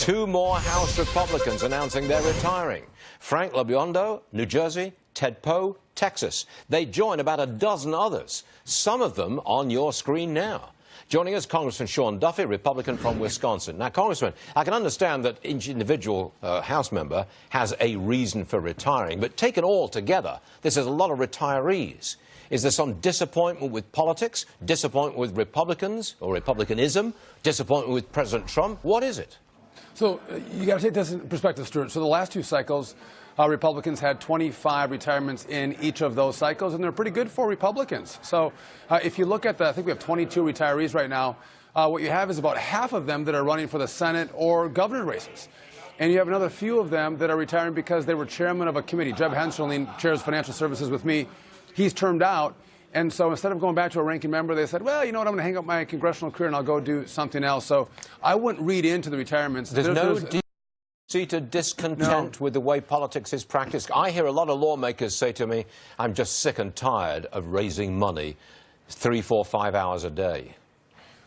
Two more House Republicans announcing they're retiring. Frank LoBiondo, New Jersey, Ted Poe, Texas. They join about a dozen others, some of them on your screen now. Joining us, Congressman Sean Duffy, Republican from Wisconsin. Now, Congressman, I can understand that each individual House member has a reason for retiring, but taken all together, this is a lot of retirees. Is there some disappointment with politics, disappointment with Republicans or Republicanism, disappointment with President Trump? What is it? So you got to take this in perspective, Stuart. So the last two cycles, Republicans had 25 retirements in each of those cycles, and they're pretty good for Republicans. So if you look at I think we have 22 retirees right now. What you have is about half of them that are running for the Senate or governor races. And you have another few of them that are retiring because they were chairman of a committee. Jeb Hensarling chairs financial services with me. He's termed out. And so instead of going back to a ranking member, they said, well, you know what, I'm going to hang up my congressional career and I'll go do something else. So I wouldn't read into the retirements. There's no deep-seated discontent with the way politics is practiced. I hear a lot of lawmakers say to me, I'm just sick and tired of raising money 3, 4, 5 hours a day.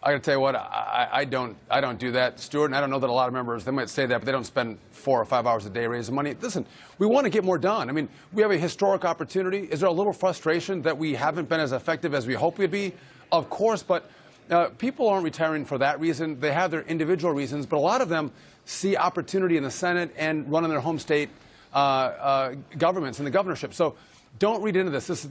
I got to tell you what, I don't do that, Stuart, and I don't know that a lot of members, they might say that, but they don't spend 4 or 5 hours a day raising money. Listen, we want to get more done. I mean, we have a historic opportunity. Is there a little frustration that we haven't been as effective as we hoped we'd be? Of course, but people aren't retiring for that reason. They have their individual reasons, but a lot of them see opportunity in the Senate and running their home state governments and the governorship. So don't read into this.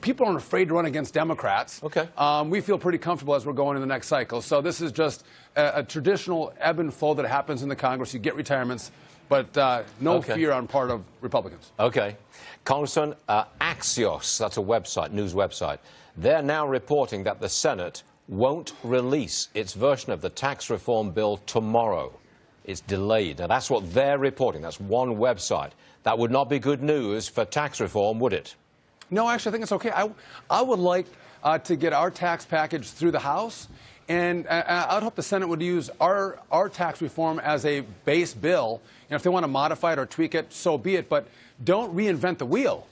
People aren't afraid to run against Democrats. Okay. We feel pretty comfortable as we're going in the next cycle. So this is just a traditional ebb and flow that happens in the Congress. You get retirements, but no fear on part of Republicans. Okay. Congressman, Axios, that's a website, news website, they're now reporting that the Senate won't release its version of the tax reform bill tomorrow. It's delayed. Now, that's what they're reporting. That's one website. That would not be good news for tax reform, would it? No, actually, I think it's okay. I would like to get our tax package through the House, and I would hope the Senate would use our tax reform as a base bill. And if they want to modify it or tweak it, so be it. But don't reinvent the wheel.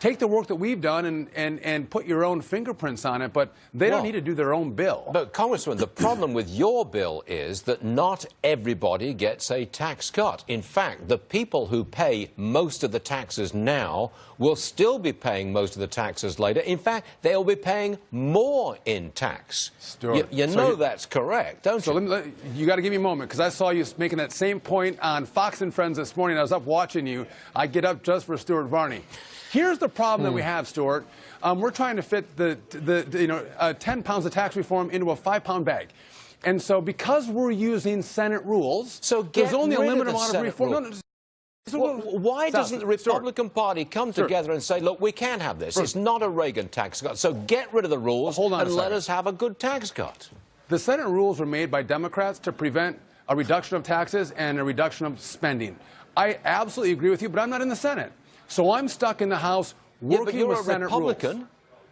Take the work that we've done and put your own fingerprints on it, but they don't need to do their own bill. But, Congressman, the problem with your bill is that not everybody gets a tax cut. In fact, the people who pay most of the taxes now will still be paying most of the taxes later. In fact, they'll be paying more in tax. You know that's correct, don't you? So you got to give me a moment, because I saw you making that same point on Fox and Friends this morning. I was up watching you. I get up just for Stuart Varney. Here's the problem that we have, Stuart. We're trying to fit 10 pounds of tax reform into a 5-pound bag. And so because we're using Senate rules, there's only a limited amount of reform. Why doesn't the Republican Party come together and say, look, we can't have this. It's not a Reagan tax cut. So get rid of the rules and let us have a good tax cut. The Senate rules were made by Democrats to prevent a reduction of taxes and a reduction of spending. I absolutely agree with you, but I'm not in the Senate. So I'm stuck in the House working with Senate Republican. rules.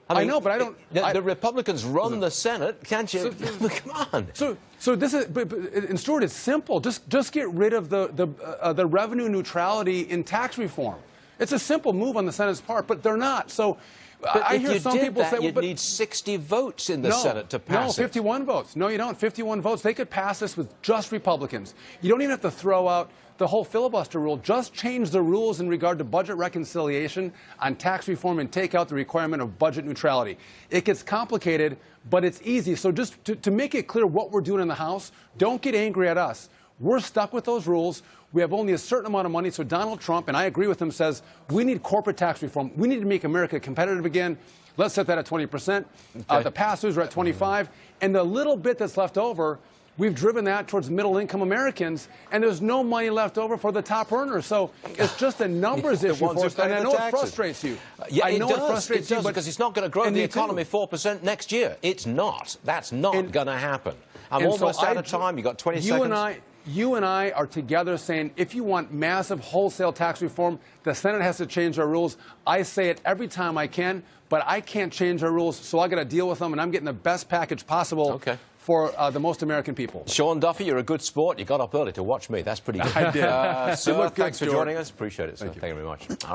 I know, but I don't. The Republicans run the Senate, can't you? Come on. So this is, and Stuart, it's simple. Just get rid of the revenue neutrality in tax reform. It's a simple move on the Senate's part, but they're not. So I hear some people say, you'd need 60 votes in the Senate to pass it. No, 51 votes. No, you don't. 51 votes. They could pass this with just Republicans. You don't even have to throw out the whole filibuster rule. Just change the rules in regard to budget reconciliation on tax reform and take out the requirement of budget neutrality. It gets complicated, but it's easy. So just to make it clear what we're doing in the House, don't get angry at us. We're stuck with those rules. We have only a certain amount of money. So Donald Trump, and I agree with him, says we need corporate tax reform. We need to make America competitive again. Let's set that at 20%. The pass-throughs are at 25%. And the little bit that's left over, we've driven that towards middle-income Americans, and there's no money left over for the top earners. So it's just a numbers issue for us, and I know it frustrates you. I know it frustrates you because it's not going to grow the economy 4% next year. It's not. That's not going to happen. I'm almost out of time. You've got 20 seconds. You and I are together saying if you want massive wholesale tax reform, the Senate has to change our rules. I say it every time I can, but I can't change our rules, so I got to deal with them, and I'm getting the best package possible for the most American people. Sean Duffy, you're a good sport. You got up early to watch me. That's pretty good. I did. Sir, thanks for joining us. Appreciate it, sir. Thank you very much. All right.